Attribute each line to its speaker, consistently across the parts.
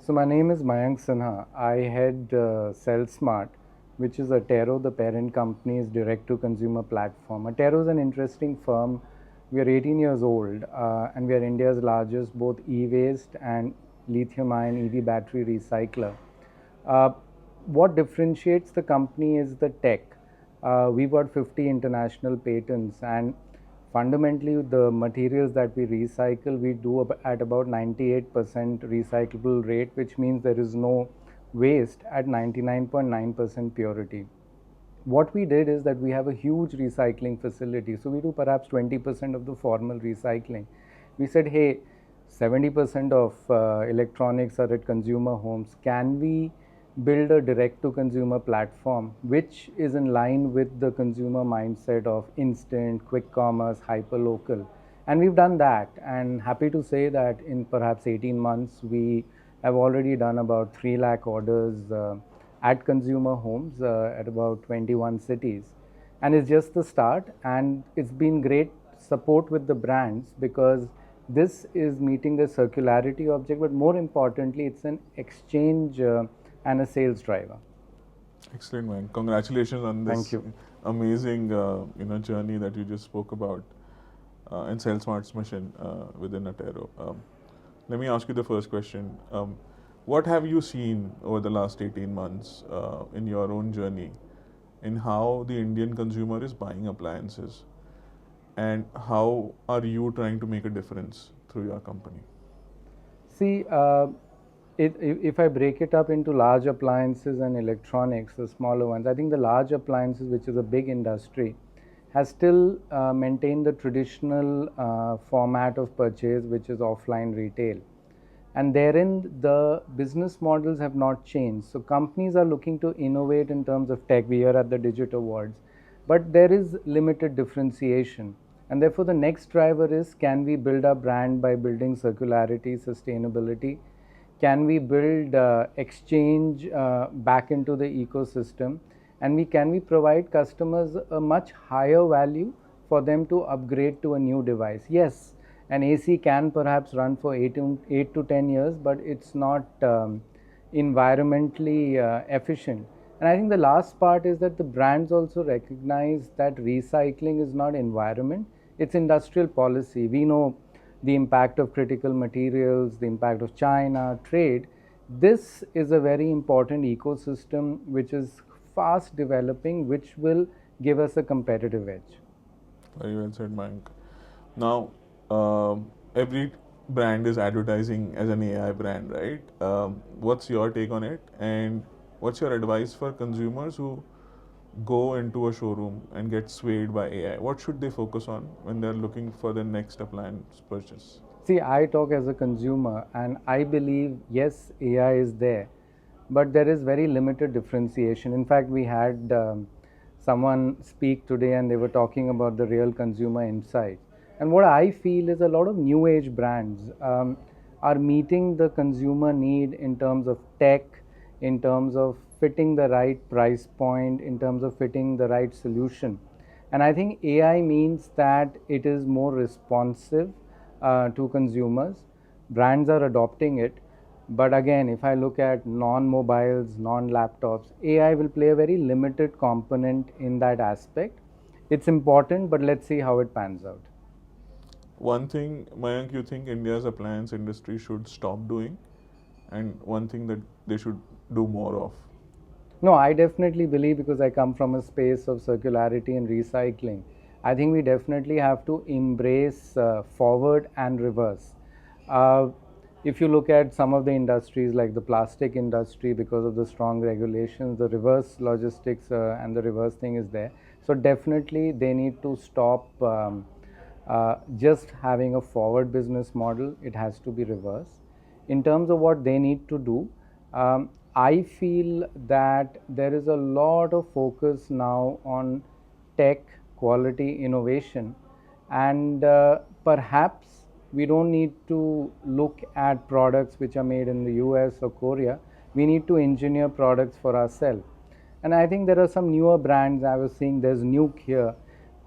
Speaker 1: So my name is Mayank Sinha. I head Selsmart, which is Attero, the parent company's direct-to-consumer platform. Attero is an interesting firm. We are 18 years old, and we are India's largest both e-waste and lithium-ion EV battery recycler. Uh, what differentiates the company is the tech. We've got 50 international patents, and fundamentally the materials that we recycle, we do at about 98% recyclable rate, which means there is no waste at 99.9% purity. What we did is that we have a huge recycling facility, so we do perhaps 20% of the formal recycling. We said, hey, 70% of electronics are at consumer homes. Can we build a direct to consumer platform which is in line with the consumer mindset of instant, quick commerce, hyper local? And we've done that, and happy to say that in perhaps 18 months we have already done about 3 lakh orders at consumer homes at about 21 cities. And it's just the start, and it's been great support with the brands because this is meeting the circularity object, but more importantly, it's an exchange and a sales driver.
Speaker 2: Excellent, man. Congratulations on this
Speaker 1: Thank you.
Speaker 2: amazing journey that you just spoke about in Selsmart's mission within Attero. Let me ask you the first question. What have you seen over the last 18 months in your own journey in how the Indian consumer is buying appliances, and how are you trying to make a difference through your company?
Speaker 1: See, if I break it up into large appliances and electronics, the smaller ones, I think the large appliances, which is a big industry, has still maintained the traditional format of purchase, which is offline retail. And therein, the business models have not changed. So companies are looking to innovate in terms of tech. We are at the Digit Awards, but there is limited differentiation. And therefore, the next driver is, can we build our brand by building circularity, sustainability? Can we build exchange back into the ecosystem? And can we provide customers a much higher value for them to upgrade to a new device? Yes, an AC can perhaps run for 8 to 10 years, but it's not environmentally efficient. And I think the last part is that the brands also recognize that recycling is not environment, it's industrial policy. We know the impact of critical materials, the impact of China, trade. This is a very important ecosystem which is fast developing, which will give us a competitive edge.
Speaker 2: Very well said, Mayank. Now, every brand is advertising as an AI brand, right? What's your take on it? And what's your advice for consumers who go into a showroom and get swayed by AI? What should they focus on when they're looking for their next appliance purchase?
Speaker 1: See, I talk as a consumer, and I believe, yes, AI is there, but there is very limited differentiation. In fact, we had someone speak today and they were talking about the real consumer insight. And what I feel is a lot of new age brands are meeting the consumer need in terms of tech, in terms of fitting the right price point, in terms of fitting the right solution. And I think AI means that it is more responsive to consumers. Brands are adopting it. But again, if I look at non-mobiles, non-laptops, AI will play a very limited component in that aspect. It's important, but let's see how it pans out.
Speaker 2: One thing, Mayank, you think India's appliance industry should stop doing, and one thing that they should do more of?
Speaker 1: No, I definitely believe, because I come from a space of circularity and recycling, I think we definitely have to embrace forward and reverse. If you look at some of the industries like the plastic industry, because of the strong regulations, the reverse logistics and the reverse thing is there. So definitely they need to stop just having a forward business model. It has to be reverse. In terms of what they need to do, I feel that there is a lot of focus now on tech, quality, innovation, and perhaps we don't need to look at products which are made in the US or Korea. We need to engineer products for ourselves. And I think there are some newer brands. I was seeing there's Nuke here,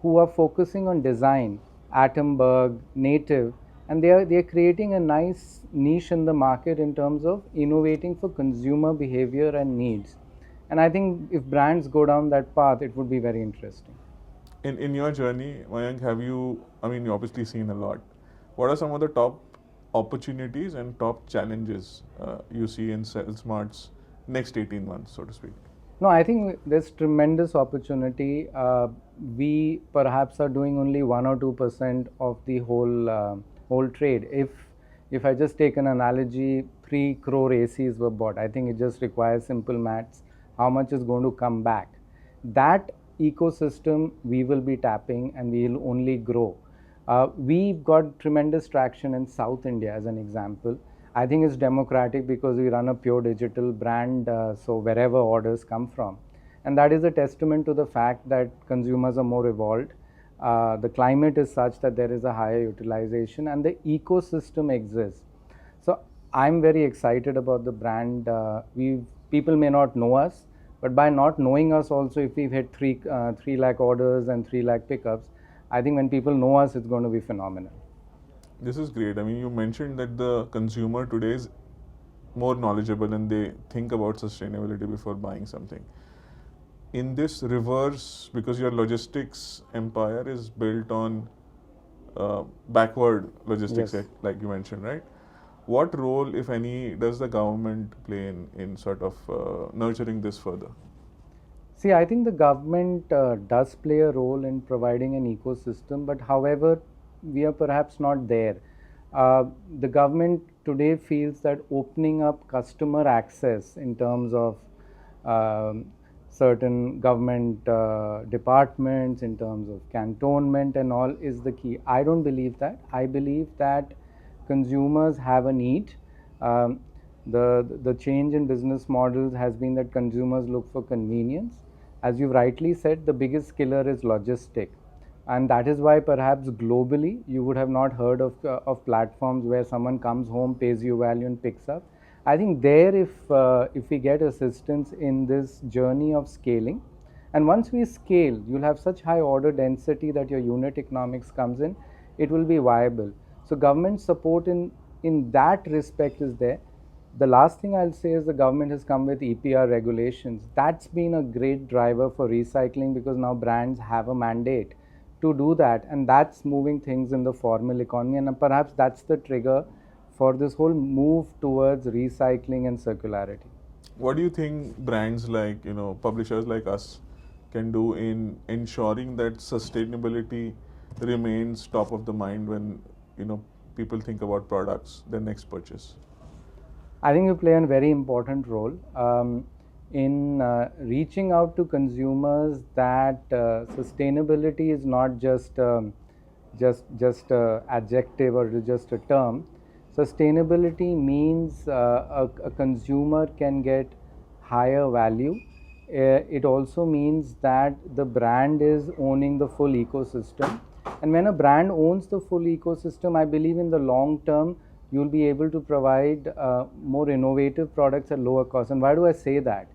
Speaker 1: who are focusing on design, Atomberg, Native, and they are creating a nice niche in the market in terms of innovating for consumer behavior and needs. And I think if brands go down that path, it would be very interesting.
Speaker 2: In your journey, Mayank, have you, I mean, you obviously seen a lot. What are some of the top opportunities and top challenges you see in Selsmart's next 18 months, so to speak?
Speaker 1: No, I think there's tremendous opportunity. We perhaps are doing only 1 or 2% of the whole trade. If I just take an analogy, 3 crore ACs were bought. I think it just requires simple maths. How much is going to come back? That ecosystem we will be tapping, and we will only grow. We've got tremendous traction in South India, as an example. I think it's democratic because we run a pure digital brand, so wherever orders come from. And that is a testament to the fact that consumers are more evolved. The climate is such that there is a higher utilization and the ecosystem exists. So I'm very excited about the brand. People may not know us, but by not knowing us also, if we've hit 3 lakh orders and 3 lakh pickups, I think when people know us, it's going to be phenomenal.
Speaker 2: This is great. I mean, you mentioned that the consumer today is more knowledgeable and they think about sustainability before buying something. In this reverse, because your logistics empire is built on backward logistics,
Speaker 1: Yes.
Speaker 2: like you mentioned, right? What role, if any, does the government play in sort of nurturing this further?
Speaker 1: See, I think the government does play a role in providing an ecosystem, but however, we are perhaps not there. The government today feels that opening up customer access in terms of um, certain government departments, in terms of cantonment and all, is the key. I don't believe that. I believe that consumers have a need. Um, the change in business models has been that consumers look for convenience. As you rightly said, the biggest killer is logistic, and that is why perhaps globally you would have not heard of platforms where someone comes home, pays you value, and picks up. I think there, if we get assistance in this journey of scaling, and once we scale, you'll have such high order density that your unit economics comes in, it will be viable. So government support in that respect is there. The last thing I'll say is the government has come with EPR regulations. That's been a great driver for recycling because now brands have a mandate to do that, and that's moving things in the formal economy, and perhaps that's the trigger for this whole move towards recycling and circularity.
Speaker 2: What do you think brands like, publishers like us can do in ensuring that sustainability remains top of the mind when, people think about products, their next purchase?
Speaker 1: I think you play a very important role in reaching out to consumers that sustainability is not just a adjective or just a term. Sustainability means a consumer can get higher value. It also means that the brand is owning the full ecosystem. And when a brand owns the full ecosystem, I believe in the long term, you'll be able to provide more innovative products at lower cost. And why do I say that?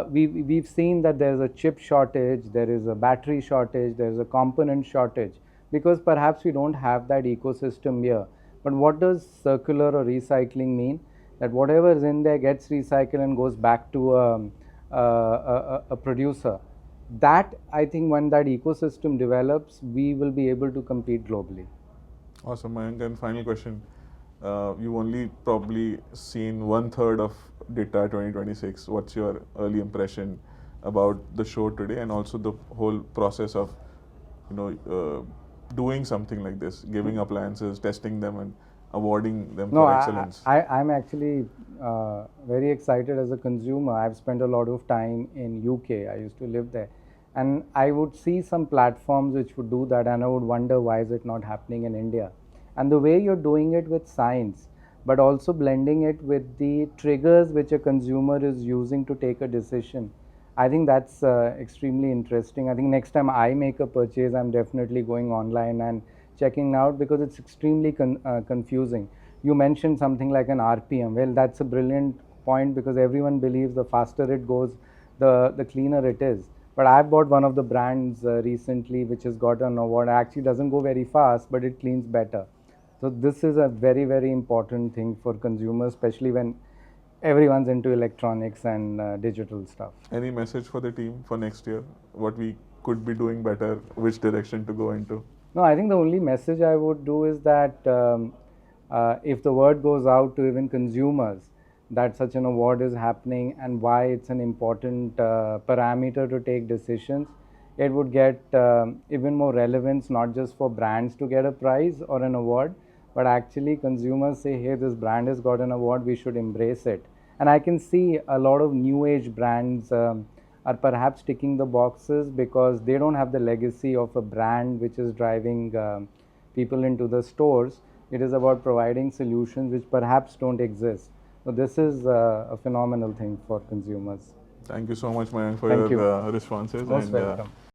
Speaker 1: We've seen that there's a chip shortage, there is a battery shortage, there's a component shortage, because perhaps we don't have that ecosystem here. But what does circular or recycling mean? That whatever is in there gets recycled and goes back to a producer. That, I think, when that ecosystem develops, we will be able to compete globally.
Speaker 2: Awesome, Mayank. And final question. You've only probably seen 1/3 of DITAA 2026. What's your early impression about the show today and also the whole process of, doing something like this, giving appliances, testing them, and awarding them for excellence?
Speaker 1: I'm actually very excited as a consumer. I've spent a lot of time in UK. I used to live there. And I would see some platforms which would do that, and I would wonder why is it not happening in India. And the way you're doing it with science, but also blending it with the triggers which a consumer is using to take a decision, I think that's extremely interesting. I think next time I make a purchase, I'm definitely going online and checking out, because it's extremely confusing. You mentioned something like an RPM. Well, that's a brilliant point, because everyone believes the faster it goes, the cleaner it is. But I've bought one of the brands recently which has got an award. It actually doesn't go very fast, but it cleans better. So this is a very, very important thing for consumers, especially when everyone's into electronics and digital stuff.
Speaker 2: Any message for the team for next year? What we could be doing better? Which direction to go into?
Speaker 1: No, I think the only message I would do is that if the word goes out to even consumers that such an award is happening and why it's an important parameter to take decisions, it would get even more relevance, not just for brands to get a prize or an award, but actually consumers say, hey, this brand has got an award, we should embrace it. And I can see a lot of new age brands are perhaps ticking the boxes because they don't have the legacy of a brand which is driving people into the stores. It is about providing solutions which perhaps don't exist. So this is a phenomenal thing for consumers.
Speaker 2: Thank you so much, Mayank, for
Speaker 1: Thank
Speaker 2: your
Speaker 1: you.
Speaker 2: responses.
Speaker 1: Most
Speaker 2: and
Speaker 1: welcome.